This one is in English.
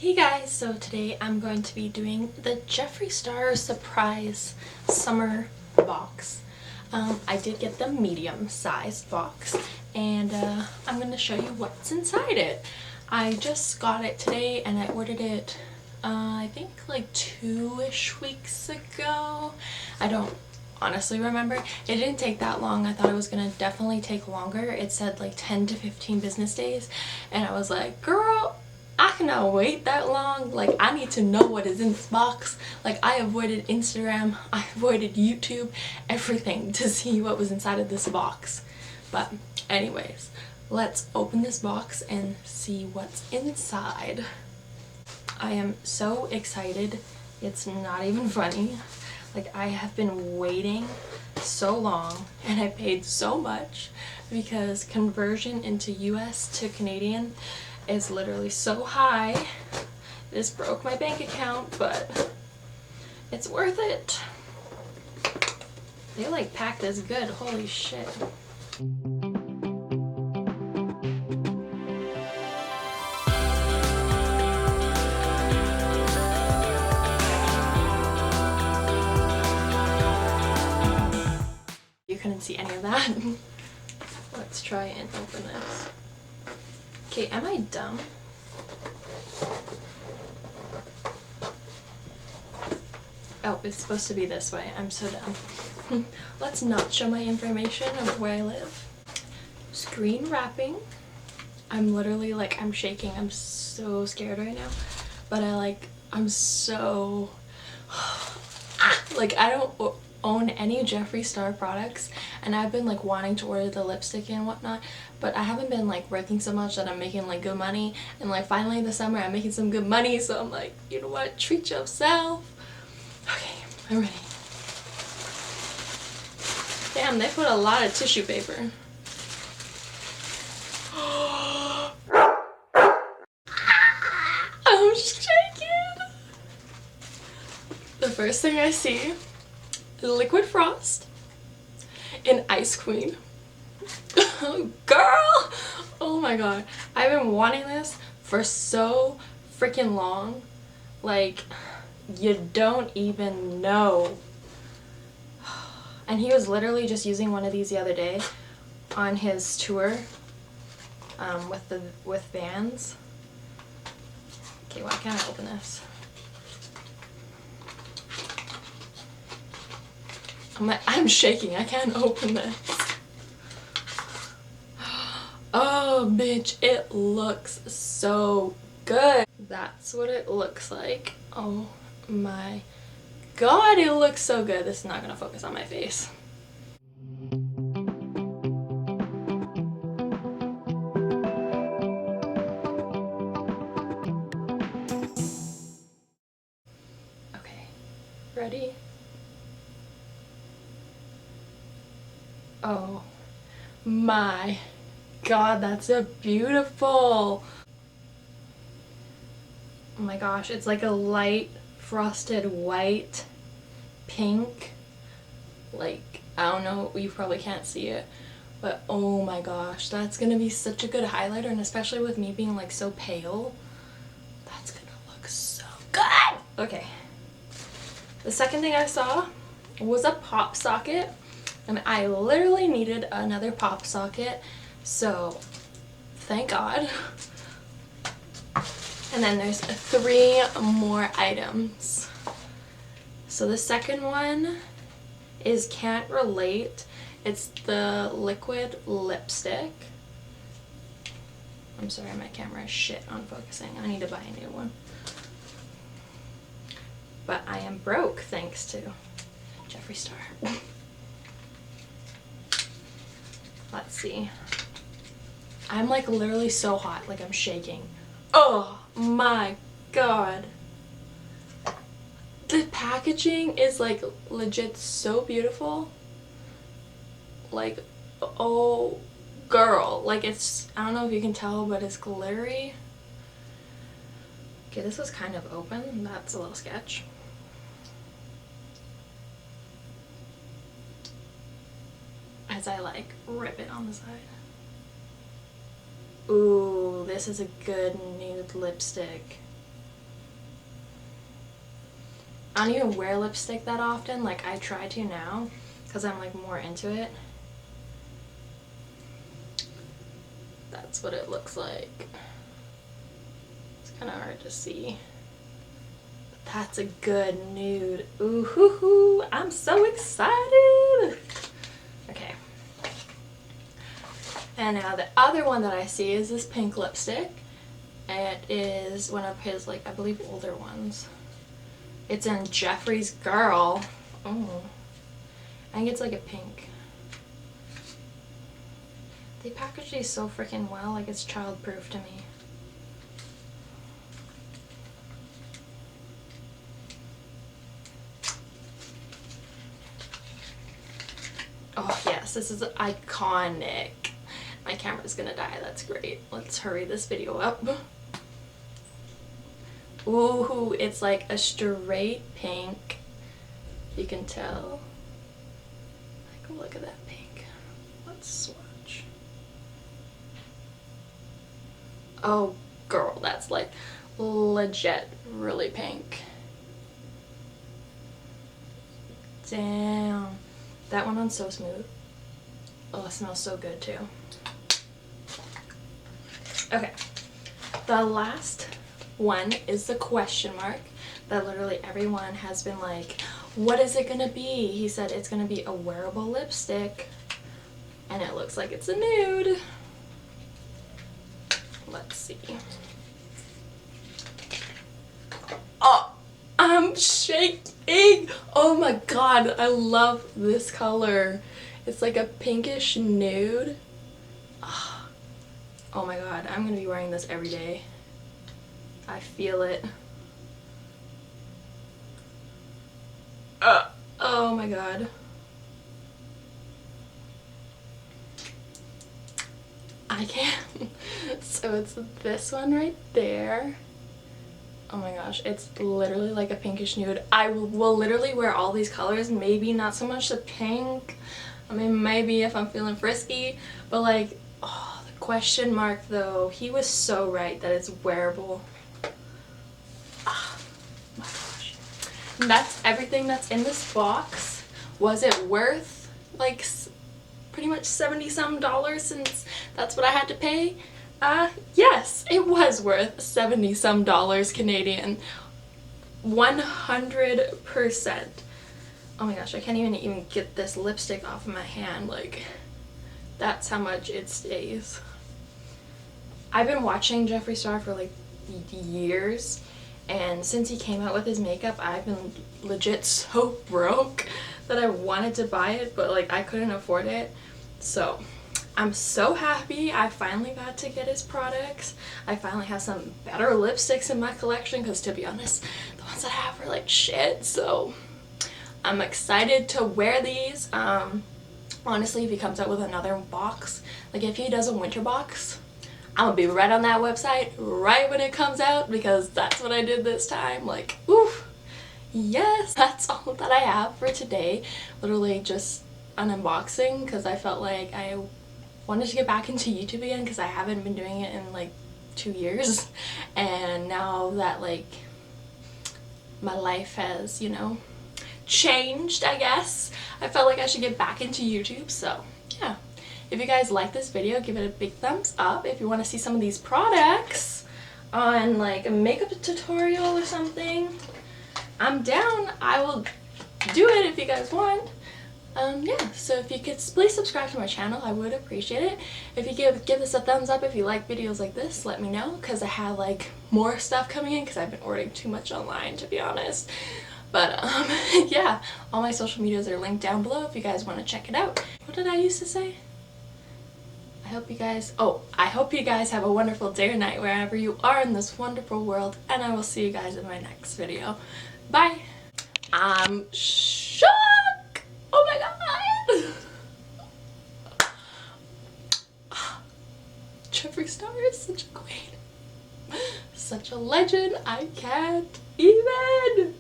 Hey guys, so today I'm going to be doing the Jeffree Star Surprise Summer box. I did get the medium sized box and I'm going to show you what's inside it. I just got it today and I ordered it I think like 2-ish weeks ago. I don't honestly remember. It didn't take that long. I thought it was gonna definitely take longer. It said like 10 to 15 business days and I was like, girl, I cannot wait that long. Like, I need to know what is in this box. Like, I avoided Instagram, I avoided YouTube, everything to see what was inside of this box. But anyways, let's open this box and see what's inside. I am so excited. It's not even funny. Like, I have been waiting so long and I paid so much because conversion into US to Canadian is literally so high. This broke my bank account, but it's worth it. They like packed this good. Holy shit. You couldn't see any of that. Let's try and open this. Okay, am I dumb? Oh, it's supposed to be this way. I'm so dumb. Let's not show my information of where I live. Screen wrapping. I'm literally like, I'm shaking. I'm so scared right now. But I'm so... like, I don't own any Jeffree Star products and I've been like wanting to order the lipstick and whatnot, but I haven't been like working so much that I'm making like good money, and like finally this summer I'm making some good money, so I'm like, you know what, treat yourself. Okay, I'm ready. Damn, they put a lot of tissue paper. I'm shaking. The first thing I see, liquid frost and ice queen. Girl, oh my god, I've been wanting this for so freaking long. Like, you don't even know. And he was literally just using one of these the other day on his tour with Vans. Okay, why can't I open this? I'm shaking. I can't open this. Oh, bitch, it looks so good. That's what it looks like. Oh my god, it looks so good. This is not gonna focus on my face. Okay, ready? Oh my god, that's a beautiful. Oh my gosh, it's like a light frosted white pink. Like, I don't know, you probably can't see it, but oh my gosh, that's gonna be such a good highlighter, and especially with me being like so pale, that's gonna look so good. Okay, the second thing I saw was a pop socket, and I literally needed another pop socket, so thank God. And then there's 3 more items. So the second one is Can't Relate. It's the liquid lipstick. I'm sorry, my camera is shit on focusing. I need to buy a new one. But I am broke thanks to Jeffree Star. Let's see. I'm like literally so hot, like I'm shaking. Oh my god. The packaging is like legit so beautiful. Like, oh girl, like it's, I don't know if you can tell, but it's glittery. Okay, this was kind of open. That's a little sketch. As I like rip it on the side. Ooh, this is a good nude lipstick. I don't even wear lipstick that often. Like, I try to now because I'm like more into it. That's what it looks like. It's kind of hard to see. But that's a good nude. Ooh hoo hoo. I'm so excited. Okay. And now the other one that I see is this pink lipstick. It is one of his, like, I believe older ones. It's in Jeffree's Girl. Oh. I think it's like a pink. They package these so freaking well, like it's childproof to me. Oh yes, this is iconic. My camera's gonna die, that's great. Let's hurry this video up. Ooh, it's like a straight pink. You can tell. Like, look at that pink. Let's swatch. Oh, girl, that's like legit really pink. Damn. That one on so smooth. Oh, it smells so good too. Okay. The last one is the question mark that literally everyone has been like, what is it gonna be? He said it's gonna be a wearable lipstick, and it looks like it's a nude. Let's see. Oh, I'm shaking. Oh my god, I love this color. It's like a pinkish nude. Oh my god, I'm gonna be wearing this every day. I feel it. Oh my god. I can't. So it's this one right there. Oh my gosh, it's literally like a pinkish nude. I will literally wear all these colors, maybe not so much the pink. I mean, maybe if I'm feeling frisky, but like, oh, the question mark though, he was so right that it's wearable. Oh my gosh. And that's everything that's in this box. Was it worth like pretty much $70 some since that's what I had to pay? Yes, it was worth $70 some Canadian. 100%. Oh my gosh, I can't even get this lipstick off of my hand. Like, that's how much it stays. I've been watching Jeffree Star for like years, and since he came out with his makeup, I've been legit so broke that I wanted to buy it, but like I couldn't afford it. So I'm so happy I finally got to get his products. I finally have some better lipsticks in my collection because, to be honest, the ones I have are like shit. So I'm excited to wear these. Honestly, if he comes out with another box, like if he does a winter box, I'm gonna be right on that website right when it comes out, because that's what I did this time. Like, oof. Yes, that's all that I have for today. Literally just an unboxing, because I felt like I wanted to get back into YouTube again, because I haven't been doing it in like 2 years, and now that like my life has, you know, changed, I guess, I felt like I should get back into YouTube. So yeah, if you guys like this video, give it a big thumbs up. If you want to see some of these products on like a makeup tutorial or something, I'm down. I will do it if you guys want. Yeah, so if you could please subscribe to my channel, I would appreciate it. If you give this a thumbs up if you like videos like this, let me know, because I have like more stuff coming in, because I've been ordering too much online, to be honest. But yeah, all my social medias are linked down below if you guys want to check it out. What did I used to say? I hope you guys have a wonderful day or night wherever you are in this wonderful world, and I will see you guys in my next video. Bye! I'm shook! Oh my god! Jeffree Star is such a queen. Such a legend, I can't even!